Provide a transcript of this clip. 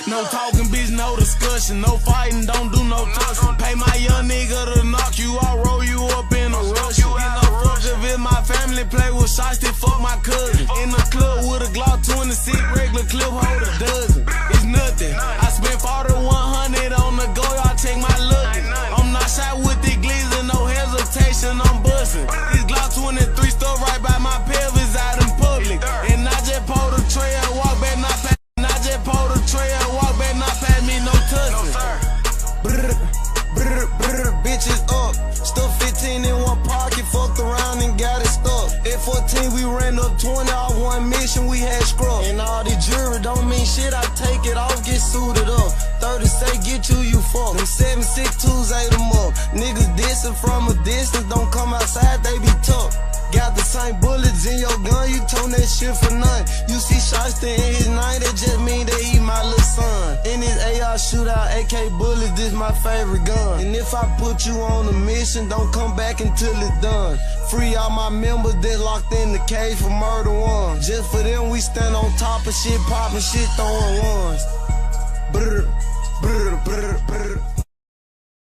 No talking, bitch, no discussion. No fighting, don't do no tussling. Pay my young nigga to knock you out, roll you up in a rush. Get no fuck if my family play with Sheisty, fuck my cousin. In the club with a Glock 26, regular clip, hold a dozen. It's nothing. I spent 40-100 on the go, y'all take my luck. I'm not shy with the glizzy, no hesitation, I'm bustin'. This Glock 23 stuck right by my pelvis out in public. And I just pulled the trail, walk back, not past. And I just pulled the trail, walk back, not past me, no tussling. Brr, brr, brr, bitches up. Stuff 15 in one pocket, fucked around and got it stuck. At 14 we ran up 20 off one mission, we had scrub. And all the jury don't mean shit, I take it off, get suited up. 30 say get you fuck. Them 7.62s ate them up. Niggas dissing from a distance, don't come outside, they be tough. Got the same bullets in your gun, you tone that shit for none. You see Sheisty in his name, that just mean that he my little son. In his AR shootout, AK bullets, this my favorite gun. And if I put you on a mission, don't come back until it's done. Free all my members that locked in the cage for murder one. Just for them, we stand on top of shit, popping shit, throwing ones. Brr, brr, brr, brr.